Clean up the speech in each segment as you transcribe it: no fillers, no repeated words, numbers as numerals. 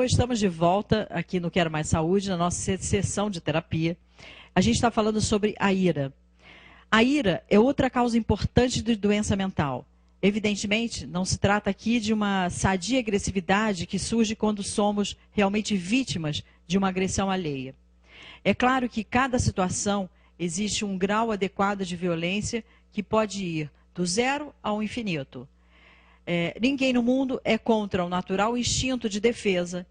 estamos de volta aqui no Quero Mais Saúde, na nossa sessão de terapia. A gente está falando sobre a ira. A ira é outra causa importante de doença mental. Evidentemente, não se trata aqui de uma sadia agressividade que surge quando somos realmente vítimas de uma agressão alheia. É claro que cada situação existe um grau adequado de violência que pode ir do zero ao infinito. Ninguém no mundo é contra o natural instinto de defesa,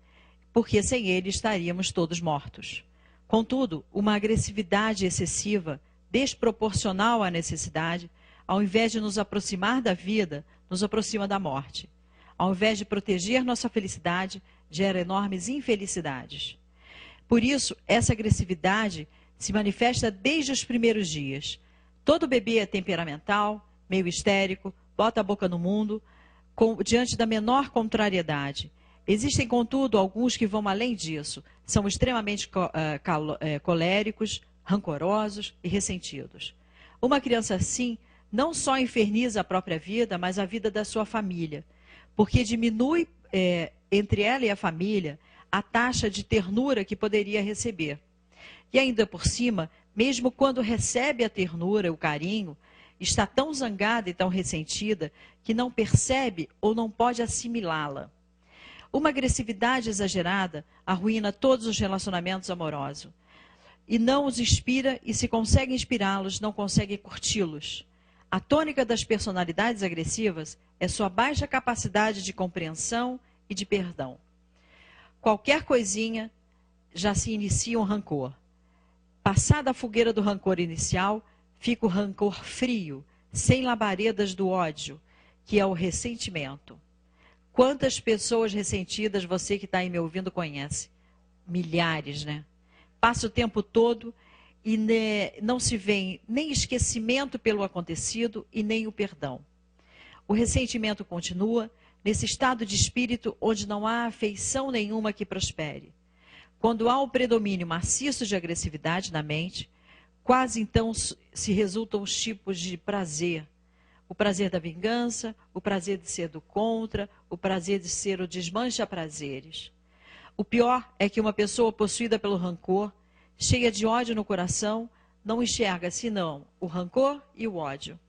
porque sem ele estaríamos todos mortos. Contudo, uma agressividade excessiva, desproporcional à necessidade, ao invés de nos aproximar da vida, nos aproxima da morte. Ao invés de proteger nossa felicidade, gera enormes infelicidades. Por isso, essa agressividade se manifesta desde os primeiros dias. Todo bebê é temperamental, meio histérico, bota a boca no mundo, diante da menor contrariedade. Existem, contudo, alguns que vão além disso. São extremamente coléricos, rancorosos e ressentidos. Uma criança assim não só inferniza a própria vida, mas a vida da sua família, porque diminui entre ela e a família a taxa de ternura que poderia receber. E ainda por cima, mesmo quando recebe a ternura, o carinho, está tão zangada e tão ressentida que não percebe ou não pode assimilá-la. Uma agressividade exagerada arruína todos os relacionamentos amorosos. E não os inspira, e se consegue inspirá-los, não consegue curti-los. A tônica das personalidades agressivas é sua baixa capacidade de compreensão e de perdão. Qualquer coisinha já se inicia um rancor. Passada a fogueira do rancor inicial, fica o rancor frio, sem labaredas do ódio, que é o ressentimento. Quantas pessoas ressentidas você que está aí me ouvindo conhece? Milhares, né? Passa o tempo todo e não se vê nem esquecimento pelo acontecido e nem o perdão. O ressentimento continua nesse estado de espírito onde não há afeição nenhuma que prospere. Quando há o predomínio maciço de agressividade na mente, quase então se resultam os tipos de prazer. O prazer da vingança, o prazer de ser do contra, o prazer de ser o desmancha-prazeres. O pior é que uma pessoa possuída pelo rancor, cheia de ódio no coração, não enxerga senão o rancor e o ódio.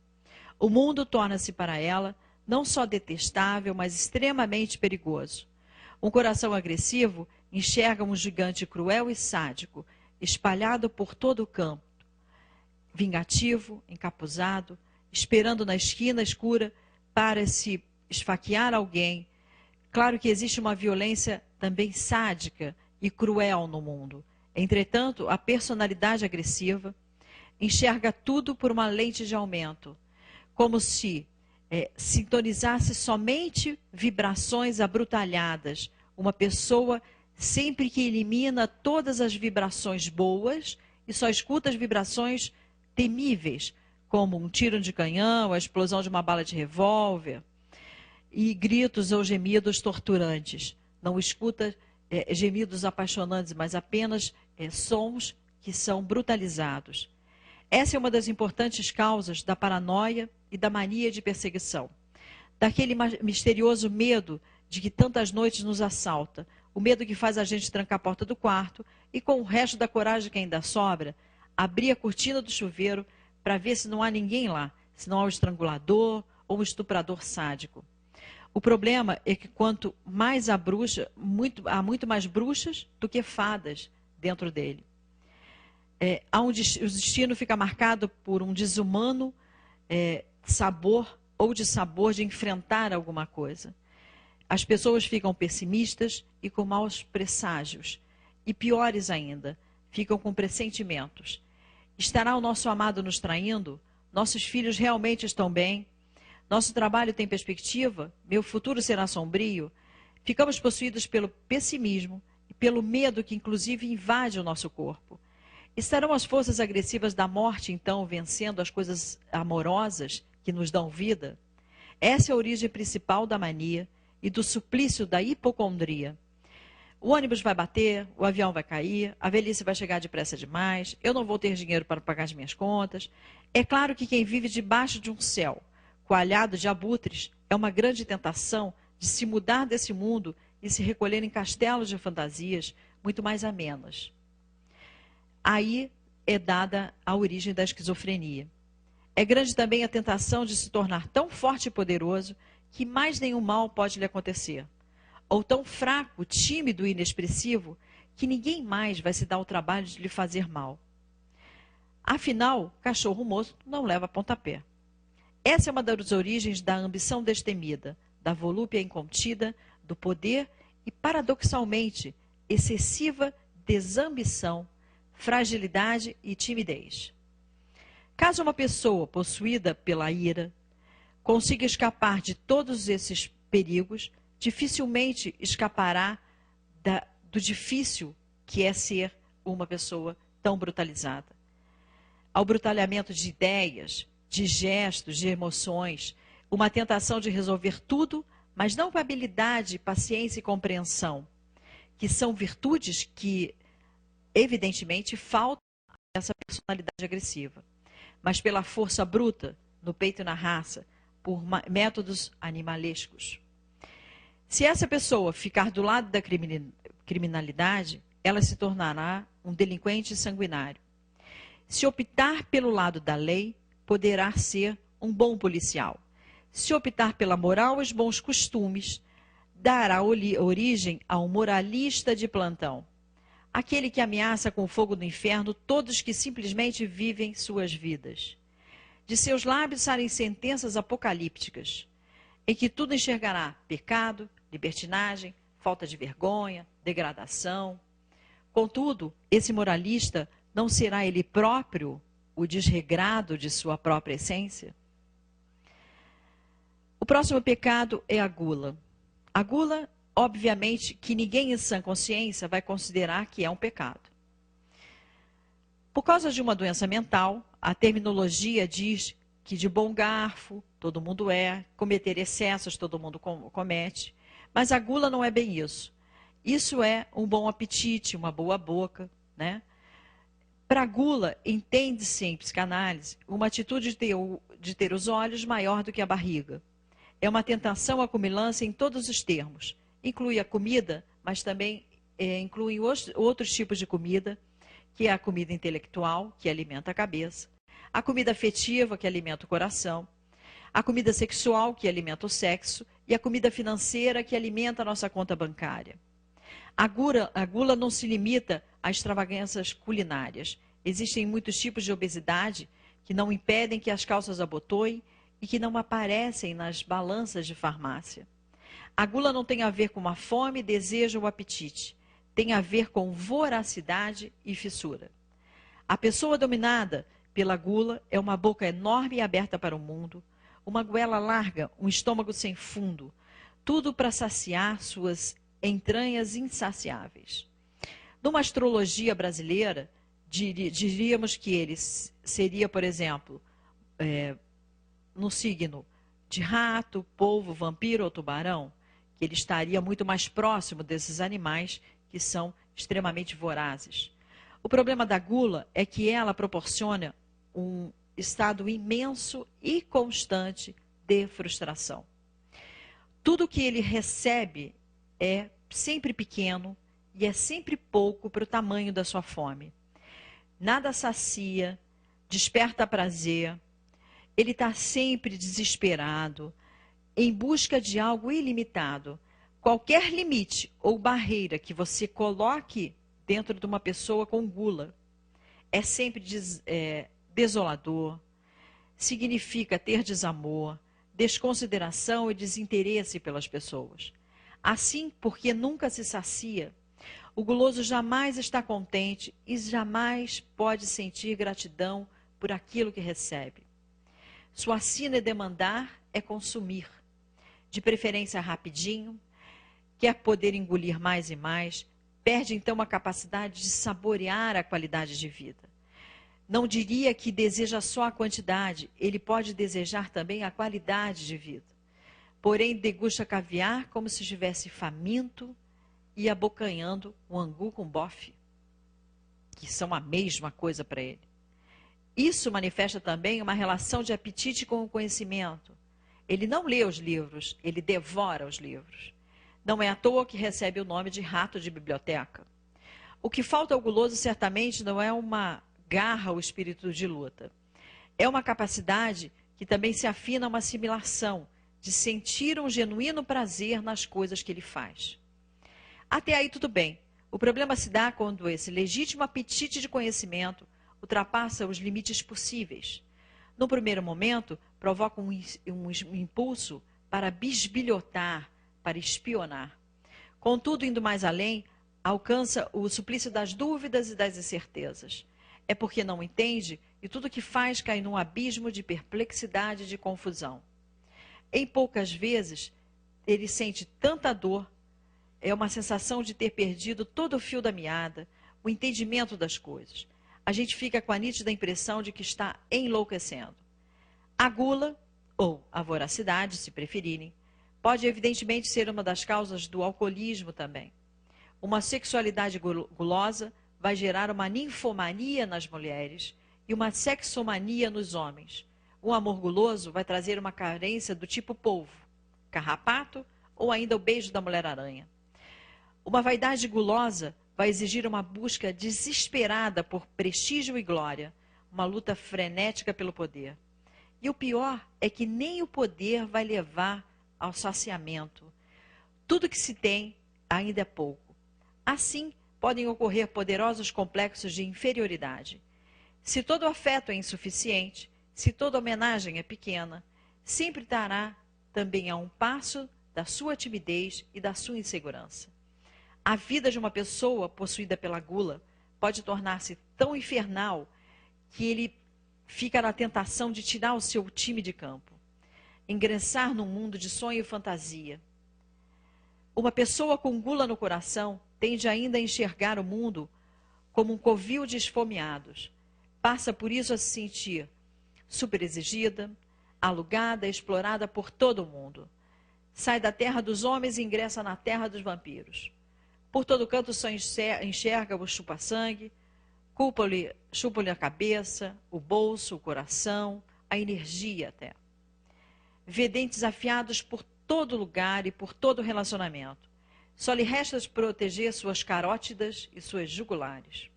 O mundo torna-se para ela não só detestável, mas extremamente perigoso. Um coração agressivo enxerga um gigante cruel e sádico, espalhado por todo o campo, vingativo, encapuzado, esperando na esquina escura para se esfaquear alguém. Claro que existe uma violência também sádica e cruel no mundo. Entretanto, a personalidade agressiva enxerga tudo por uma lente de aumento, como se sintonizasse somente vibrações abrutalhadas. Uma pessoa sempre que elimina todas as vibrações boas e só escuta as vibrações temíveis, como um tiro de canhão, a explosão de uma bala de revólver, e gritos ou gemidos torturantes. Não escuta gemidos apaixonantes, mas apenas sons que são brutalizados. Essa é uma das importantes causas da paranoia e da mania de perseguição. Daquele misterioso medo de que tantas noites nos assalta, o medo que faz a gente trancar a porta do quarto e, com o resto da coragem que ainda sobra, abrir a cortina do chuveiro para ver se não há ninguém lá, se não há um estrangulador ou um estuprador sádico. O problema é que quanto mais há bruxa, há muito mais bruxas do que fadas dentro dele. O destino fica marcado por um desumano sabor ou dissabor de enfrentar alguma coisa. As pessoas ficam pessimistas e com maus presságios. E piores ainda, ficam com pressentimentos. Estará o nosso amado nos traindo? Nossos filhos realmente estão bem? Nosso trabalho tem perspectiva? Meu futuro será sombrio? Ficamos possuídos pelo pessimismo e pelo medo que inclusive invade o nosso corpo. Estarão as forças agressivas da morte, então, vencendo as coisas amorosas que nos dão vida? Essa é a origem principal da mania e do suplício da hipocondria. O ônibus vai bater, o avião vai cair, a velhice vai chegar depressa demais, eu não vou ter dinheiro para pagar as minhas contas. É claro que quem vive debaixo de um céu coalhado de abutres é uma grande tentação de se mudar desse mundo e se recolher em castelos de fantasias muito mais amenas. Aí é dada a origem da esquizofrenia. É grande também a tentação de se tornar tão forte e poderoso que mais nenhum mal pode lhe acontecer. Ou tão fraco, tímido e inexpressivo que ninguém mais vai se dar o trabalho de lhe fazer mal. Afinal, cachorro moço não leva pontapé. Essa é uma das origens da ambição destemida, da volúpia incontida, do poder e, paradoxalmente, excessiva desambição, fragilidade e timidez. Caso uma pessoa possuída pela ira consiga escapar de todos esses perigos, dificilmente escapará do difícil que é ser uma pessoa tão brutalizada. Ao brutalhamento de ideias, de gestos, de emoções, uma tentação de resolver tudo, mas não com habilidade, paciência e compreensão, que são virtudes que, evidentemente, faltam a essa personalidade agressiva, mas pela força bruta, no peito e na raça, por métodos animalescos. Se essa pessoa ficar do lado da criminalidade, ela se tornará um delinquente sanguinário. Se optar pelo lado da lei, poderá ser um bom policial. Se optar pela moral e os bons costumes, dará origem a um moralista de plantão. Aquele que ameaça com o fogo do inferno todos que simplesmente vivem suas vidas. De seus lábios saem sentenças apocalípticas, em que tudo enxergará pecado, libertinagem, falta de vergonha, degradação. Contudo, esse moralista não será ele próprio o desregrado de sua própria essência? O próximo pecado é a gula. A gula, obviamente, que ninguém em sã consciência vai considerar que é um pecado. Por causa de uma doença mental, a terminologia diz que de bom garfo todo mundo é, cometer excessos todo mundo comete, mas a gula não é bem isso. Isso é um bom apetite, uma boa boca, Para a gula, entende-se em psicanálise uma atitude de ter os olhos maior do que a barriga. É uma tentação acumulância em todos os termos. Inclui a comida, mas também inclui outros tipos de comida, que é a comida intelectual, que alimenta a cabeça, a comida afetiva, que alimenta o coração, a comida sexual, que alimenta o sexo, e a comida financeira, que alimenta a nossa conta bancária. A gula não se limita a extravagâncias culinárias. Existem muitos tipos de obesidade que não impedem que as calças abotoem e que não aparecem nas balanças de farmácia. A gula não tem a ver com uma fome, desejo ou apetite. Tem a ver com voracidade e fissura. A pessoa dominada pela gula é uma boca enorme e aberta para o mundo, uma goela larga, um estômago sem fundo, tudo para saciar suas entranhas insaciáveis. Numa astrologia brasileira, diríamos que ele seria, por exemplo, no signo de rato, polvo, vampiro ou tubarão, que ele estaria muito mais próximo desses animais que são extremamente vorazes. O problema da gula é que ela proporciona um estado imenso e constante de frustração. Tudo que ele recebe é sempre pequeno e é sempre pouco para o tamanho da sua fome. Nada sacia, desperta prazer, ele está sempre desesperado, em busca de algo ilimitado. Qualquer limite ou barreira que você coloque dentro de uma pessoa com gula é sempre desolador, significa ter desamor, desconsideração e desinteresse pelas pessoas. Assim, porque nunca se sacia, o guloso jamais está contente e jamais pode sentir gratidão por aquilo que recebe. Sua sina é demandar, é consumir, de preferência rapidinho, quer poder engolir mais e mais, perde então a capacidade de saborear a qualidade de vida. Não diria que deseja só a quantidade, ele pode desejar também a qualidade de vida. Porém, degusta caviar como se estivesse faminto e abocanhando um angu com bofe, que são a mesma coisa para ele. Isso manifesta também uma relação de apetite com o conhecimento. Ele não lê os livros, ele devora os livros. Não é à toa que recebe o nome de rato de biblioteca. O que falta ao guloso certamente não é uma garra ou espírito de luta. É uma capacidade que também se afina a uma assimilação, de sentir um genuíno prazer nas coisas que ele faz. Até aí tudo bem. O problema se dá quando esse legítimo apetite de conhecimento ultrapassa os limites possíveis. No primeiro momento, provoca um impulso para bisbilhotar, para espionar. Contudo, indo mais além, alcança o suplício das dúvidas e das incertezas. É porque não entende e tudo que faz cai num abismo de perplexidade e de confusão. Em poucas vezes, ele sente tanta dor, é uma sensação de ter perdido todo o fio da meada, o entendimento das coisas. A gente fica com a nítida impressão de que está enlouquecendo. A gula, ou a voracidade, se preferirem, pode evidentemente ser uma das causas do alcoolismo também. Uma sexualidade gulosa vai gerar uma ninfomania nas mulheres e uma sexomania nos homens. Um amor guloso vai trazer uma carência do tipo polvo, carrapato ou ainda o beijo da mulher-aranha. Uma vaidade gulosa vai exigir uma busca desesperada por prestígio e glória, uma luta frenética pelo poder. E o pior é que nem o poder vai levar ao saciamento. Tudo que se tem ainda é pouco. Assim, podem ocorrer poderosos complexos de inferioridade. Se todo afeto é insuficiente, se toda homenagem é pequena, sempre estará também a um passo da sua timidez e da sua insegurança. A vida de uma pessoa possuída pela gula pode tornar-se tão infernal que ele fica na tentação de tirar o seu time de campo, ingressar num mundo de sonho e fantasia. Uma pessoa com gula no coração tende ainda a enxergar o mundo como um covil de esfomeados. Passa por isso a se sentir superexigida, alugada, explorada por todo o mundo. Sai da terra dos homens e ingressa na terra dos vampiros. Por todo canto só enxerga o chupa-sangue, chupa-lhe a cabeça, o bolso, o coração, a energia até. Vê dentes afiados por todo lugar e por todo relacionamento. Só lhe resta proteger suas carótidas e suas jugulares.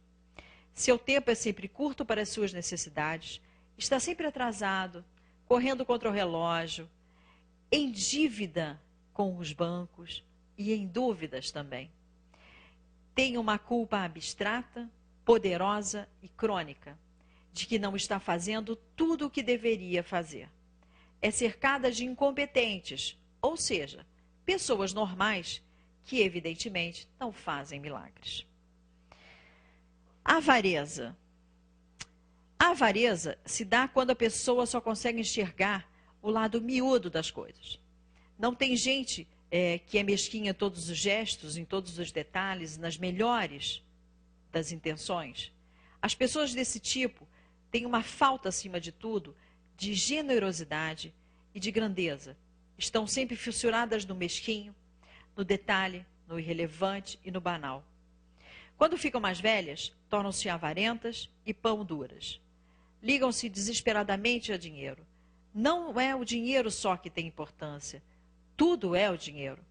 Seu tempo é sempre curto para as suas necessidades, está sempre atrasado, correndo contra o relógio, em dívida com os bancos e em dúvidas também. Tem uma culpa abstrata, poderosa e crônica, de que não está fazendo tudo o que deveria fazer. É cercada de incompetentes, ou seja, pessoas normais que, evidentemente, não fazem milagres. Avareza. A avareza se dá quando a pessoa só consegue enxergar o lado miúdo das coisas. Não tem gente que é mesquinha em todos os gestos, em todos os detalhes, nas melhores das intenções. As pessoas desse tipo têm uma falta, acima de tudo, de generosidade e de grandeza. Estão sempre fissuradas no mesquinho, no detalhe, no irrelevante e no banal. Quando ficam mais velhas, tornam-se avarentas e pão duras. Ligam-se desesperadamente a dinheiro. Não é o dinheiro só que tem importância. Tudo é o dinheiro.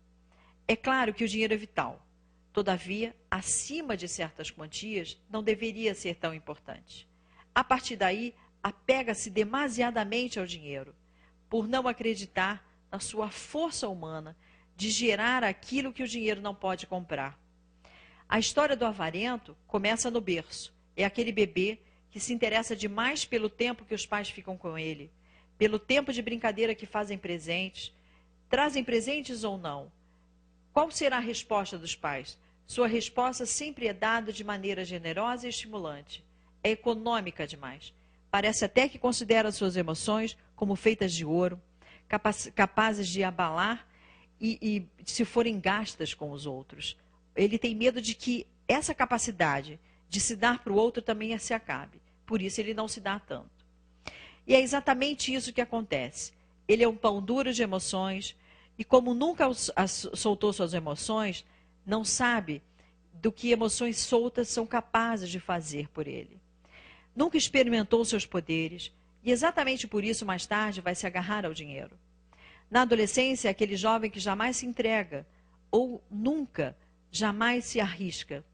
É claro que o dinheiro é vital. Todavia, acima de certas quantias, não deveria ser tão importante. A partir daí, apega-se demasiadamente ao dinheiro, por não acreditar na sua força humana de gerar aquilo que o dinheiro não pode comprar. A história do avarento começa no berço. É aquele bebê que se interessa demais pelo tempo que os pais ficam com ele, pelo tempo de brincadeira que fazem presentes. Trazem presentes ou não? Qual será a resposta dos pais? Sua resposta sempre é dada de maneira generosa e estimulante. É econômica demais. Parece até que considera suas emoções como feitas de ouro, capazes de abalar e se forem gastas com os outros. Ele tem medo de que essa capacidade de se dar para o outro também se acabe. Por isso ele não se dá tanto. E é exatamente isso que acontece. Ele é um pão duro de emoções e como nunca soltou suas emoções, não sabe do que emoções soltas são capazes de fazer por ele. Nunca experimentou seus poderes e exatamente por isso mais tarde vai se agarrar ao dinheiro. Na adolescência, é aquele jovem que jamais se entrega ou nunca, jamais se arrisca.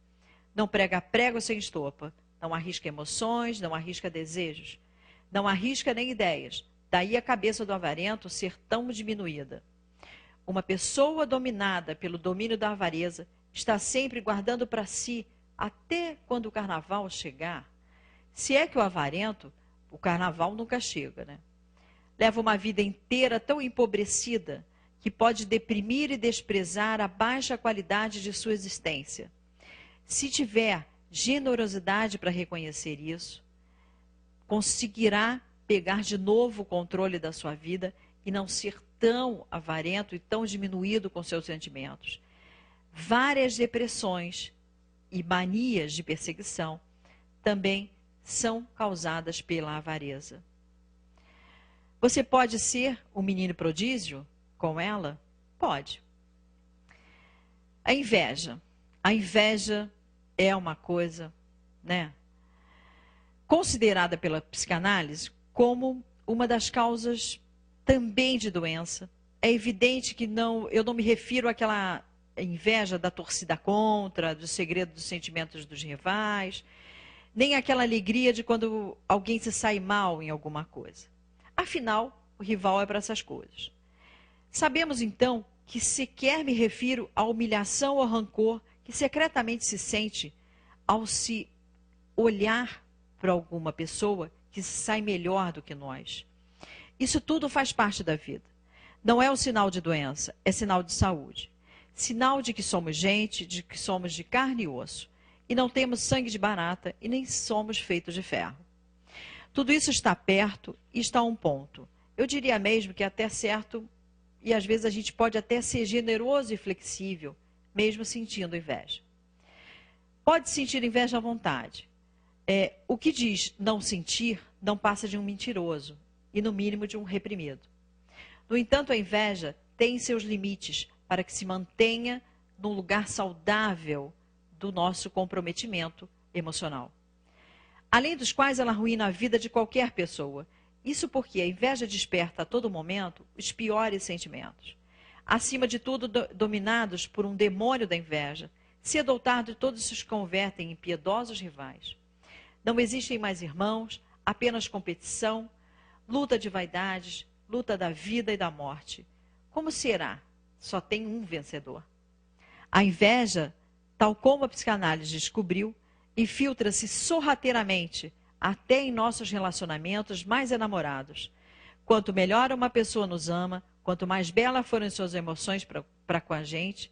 Não prega prego sem estopa. Não arrisca emoções, não arrisca desejos. Não arrisca nem ideias. Daí a cabeça do avarento ser tão diminuída. Uma pessoa dominada pelo domínio da avareza está sempre guardando para si até quando o carnaval chegar. Se é que o avarento, o carnaval nunca chega, né? Leva uma vida inteira tão empobrecida que pode deprimir e desprezar a baixa qualidade de sua existência. Se tiver generosidade para reconhecer isso, conseguirá pegar de novo o controle da sua vida e não ser tão avarento e tão diminuído com seus sentimentos. Várias depressões e manias de perseguição também são causadas pela avareza. Você pode ser um menino prodígio com ela? Pode. A inveja. A inveja é uma coisa, né, considerada pela psicanálise como uma das causas também de doença. É evidente que eu não me refiro àquela inveja da torcida contra, do segredo dos sentimentos dos rivais, nem àquela alegria de quando alguém se sai mal em alguma coisa. Afinal, o rival é para essas coisas. Sabemos, então, que sequer me refiro à humilhação ou rancor que secretamente se sente ao se olhar para alguma pessoa que se sai melhor do que nós. Isso tudo faz parte da vida. Não é um sinal de doença, é sinal de saúde. Sinal de que somos gente, de que somos de carne e osso. E não temos sangue de barata e nem somos feitos de ferro. Tudo isso está perto e está a um ponto. Eu diria mesmo que até certo, e às vezes a gente pode até ser generoso e flexível, mesmo sentindo inveja. Pode sentir inveja à vontade. O que diz não sentir não passa de um mentiroso e, no mínimo, de um reprimido. No entanto, a inveja tem seus limites para que se mantenha num lugar saudável do nosso comprometimento emocional. Além dos quais ela arruína a vida de qualquer pessoa. Isso porque a inveja desperta a todo momento os piores sentimentos. Acima de tudo, dominados por um demônio da inveja, cedo ou tarde todos se convertem em piedosos rivais. Não existem mais irmãos, apenas competição, luta de vaidades, luta da vida e da morte. Como será? Só tem um vencedor. A inveja, tal como a psicanálise descobriu, infiltra-se sorrateiramente até em nossos relacionamentos mais enamorados. Quanto melhor uma pessoa nos ama, quanto mais bela forem suas emoções para com a gente,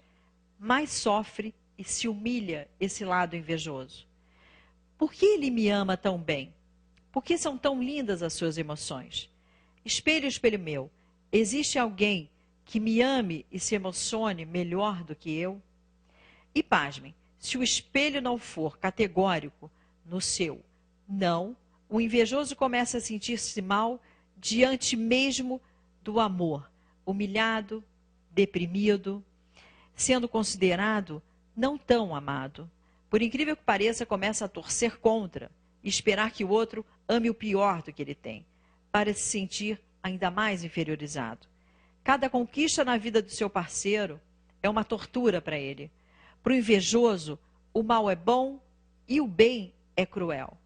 mais sofre e se humilha esse lado invejoso. Por que ele me ama tão bem? Por que são tão lindas as suas emoções? Espelho, espelho meu, existe alguém que me ame e se emocione melhor do que eu? E pasmem, se o espelho não for categórico no seu não, o invejoso começa a sentir-se mal diante mesmo do amor, humilhado, deprimido, sendo considerado não tão amado. Por incrível que pareça, começa a torcer contra e esperar que o outro ame o pior do que ele tem, para se sentir ainda mais inferiorizado. Cada conquista na vida do seu parceiro é uma tortura para ele. Para o invejoso, o mal é bom e o bem é cruel.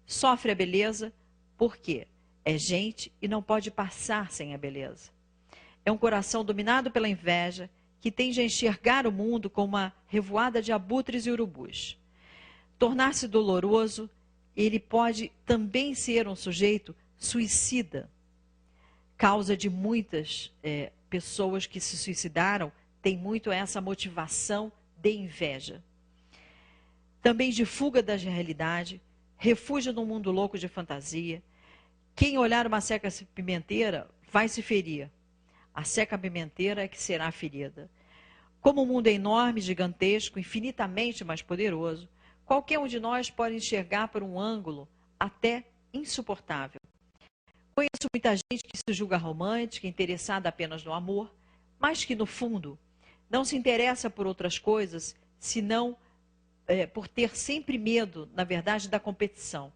Sofre a beleza porque é gente e não pode passar sem a beleza. É um coração dominado pela inveja que tende a enxergar o mundo como uma revoada de abutres e urubus. Tornar-se doloroso, ele pode também ser um sujeito suicida. Causa de muitas pessoas que se suicidaram tem muito essa motivação de inveja. Também de fuga da realidade, refúgio num mundo louco de fantasia. Quem olhar uma seca pimenteira vai se ferir. A seca pimenteira é que será ferida. Como o mundo é enorme, gigantesco, infinitamente mais poderoso, qualquer um de nós pode enxergar por um ângulo até insuportável. Conheço muita gente que se julga romântica, interessada apenas no amor, mas que, no fundo, não se interessa por outras coisas, senão por ter sempre medo, na verdade, da competição.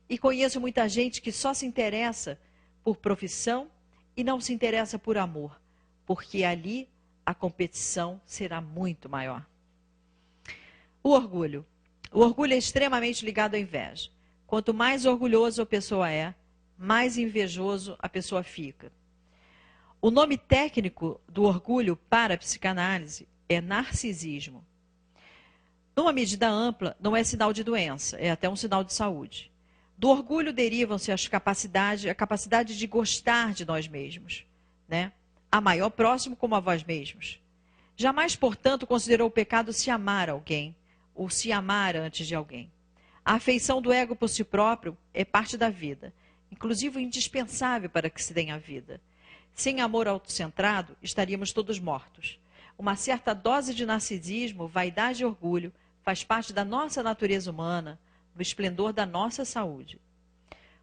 E conheço muita gente que só se interessa por profissão e não se interessa por amor, porque ali a competição será muito maior. O orgulho. O orgulho é extremamente ligado à inveja. Quanto mais orgulhoso a pessoa é, mais invejoso a pessoa fica. O nome técnico do orgulho para a psicanálise é narcisismo. Numa medida ampla, não é sinal de doença, é até um sinal de saúde. Do orgulho derivam-se a capacidade de gostar de nós mesmos, né? Amar ao próximo como a vós mesmos. Jamais, portanto, considerou pecado se amar alguém, ou se amar antes de alguém. A afeição do ego por si próprio é parte da vida, inclusive indispensável para que se tenha vida. Sem amor autocentrado, estaríamos todos mortos. Uma certa dose de narcisismo, vaidade e orgulho faz parte da nossa natureza humana, do esplendor da nossa saúde.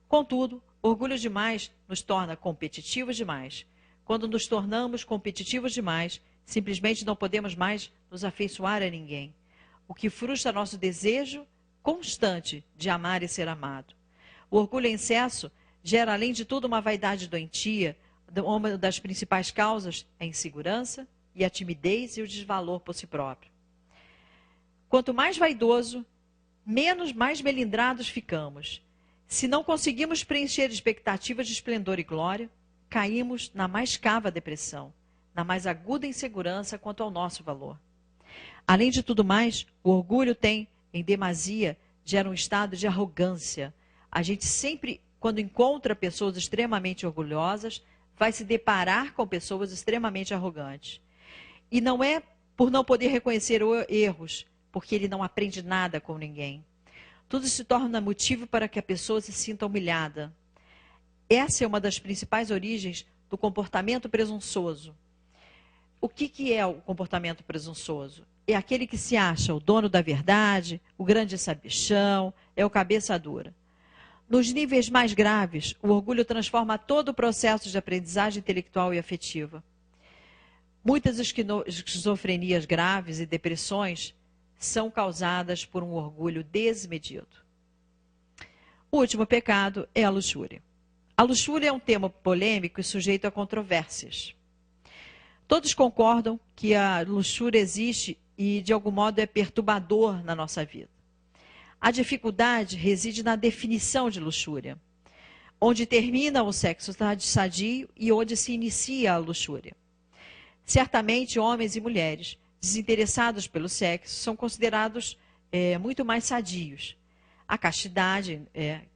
Contudo, orgulho demais nos torna competitivos demais. Quando nos tornamos competitivos demais, simplesmente não podemos mais nos afeiçoar a ninguém, o que frustra nosso desejo constante de amar e ser amado. O orgulho em excesso gera, além de tudo, uma vaidade doentia. Uma das principais causas é a insegurança e a timidez e o desvalor por si próprio. Quanto mais vaidoso, mais melindrados ficamos. Se não conseguimos preencher expectativas de esplendor e glória, caímos na mais cava depressão, na mais aguda insegurança quanto ao nosso valor. Além de tudo mais, o orgulho tem, em demasia, gera um estado de arrogância. A gente sempre, quando encontra pessoas extremamente orgulhosas, vai se deparar com pessoas extremamente arrogantes. E não é por não poder reconhecer erros, porque ele não aprende nada com ninguém. Tudo se torna motivo para que a pessoa se sinta humilhada. Essa é uma das principais origens do comportamento presunçoso. O que é o comportamento presunçoso? É aquele que se acha o dono da verdade, o grande sabichão, é o cabeça dura. Nos níveis mais graves, o orgulho transforma todo o processo de aprendizagem intelectual e afetiva. Muitas esquizofrenias graves e depressões são causadas por um orgulho desmedido. O último pecado é a luxúria. A luxúria é um tema polêmico e sujeito a controvérsias. Todos concordam que a luxúria existe e, de algum modo, é perturbador na nossa vida. A dificuldade reside na definição de luxúria, onde termina o sexo sadio e onde se inicia a luxúria. Certamente, homens e mulheres desinteressados pelo sexo são considerados muito mais sadios. A castidade,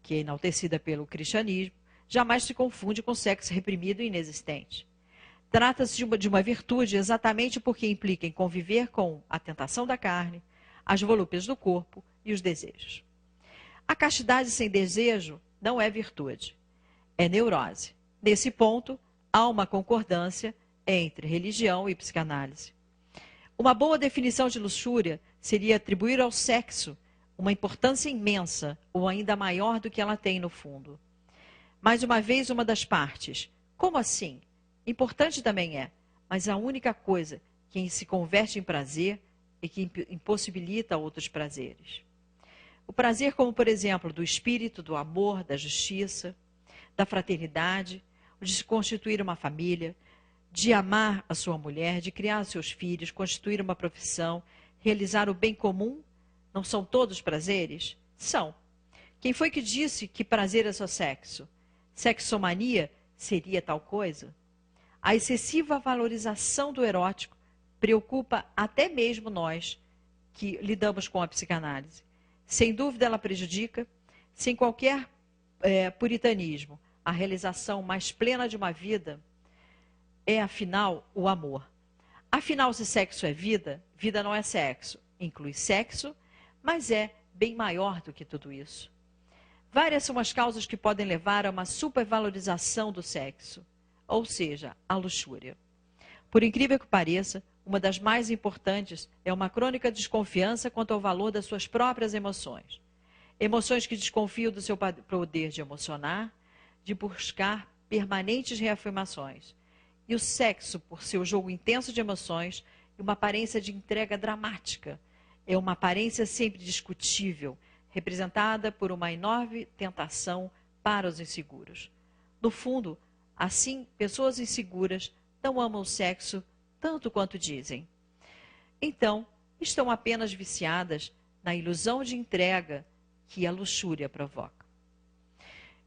que é enaltecida pelo cristianismo, jamais se confunde com sexo reprimido e inexistente. Trata-se de uma virtude exatamente porque implica em conviver com a tentação da carne, as volúpias do corpo e os desejos. A castidade sem desejo não é virtude, é neurose. Nesse ponto, há uma concordância entre religião e psicanálise. Uma boa definição de luxúria seria atribuir ao sexo uma importância imensa, ou ainda maior do que ela tem no fundo. Mais uma vez, uma das partes. Como assim? Importante também é, mas a única coisa que se converte em prazer e que impossibilita outros prazeres. O prazer como, por exemplo, do espírito, do amor, da justiça, da fraternidade, de se constituir uma família, de amar a sua mulher, de criar seus filhos, constituir uma profissão, realizar o bem comum, não são todos prazeres? São. Quem foi que disse que prazer é só sexo? Sexomania seria tal coisa? A excessiva valorização do erótico preocupa até mesmo nós que lidamos com a psicanálise. Sem dúvida, ela prejudica, sem qualquer puritanismo, a realização mais plena de uma vida é, afinal, o amor. Afinal, se sexo é vida, vida não é sexo. Inclui sexo, mas é bem maior do que tudo isso. Várias são as causas que podem levar a uma supervalorização do sexo, ou seja, a luxúria. Por incrível que pareça, uma das mais importantes é uma crônica desconfiança quanto ao valor das suas próprias emoções. Emoções que desconfiam do seu poder de emocionar, de buscar permanentes reafirmações. E o sexo, por seu jogo intenso de emoções e uma aparência de entrega dramática, é uma aparência sempre discutível, representada por uma enorme tentação para os inseguros. No fundo, assim, pessoas inseguras não amam o sexo tanto quanto dizem. Então, estão apenas viciadas na ilusão de entrega que a luxúria provoca.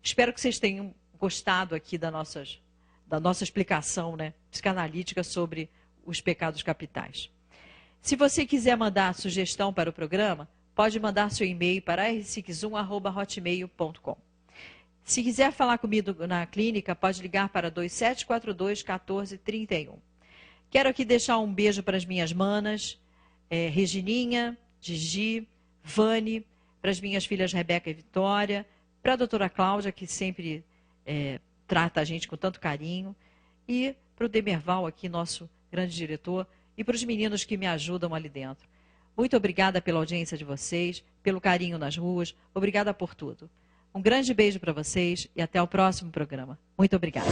Espero que vocês tenham gostado aqui da nossa explicação, né, psicanalítica sobre os pecados capitais. Se você quiser mandar sugestão para o programa, pode mandar seu e-mail para rciquizum@hotmail.com. Se quiser falar comigo na clínica, pode ligar para 2742-1431. Quero aqui deixar um beijo para as minhas manas, Regininha, Gigi, Vani, para as minhas filhas Rebeca e Vitória, para a doutora Cláudia, que sempre trata a gente com tanto carinho, e para o Demerval, aqui, nosso grande diretor, e para os meninos que me ajudam ali dentro. Muito obrigada pela audiência de vocês, pelo carinho nas ruas, obrigada por tudo. Um grande beijo para vocês e até o próximo programa. Muito obrigada.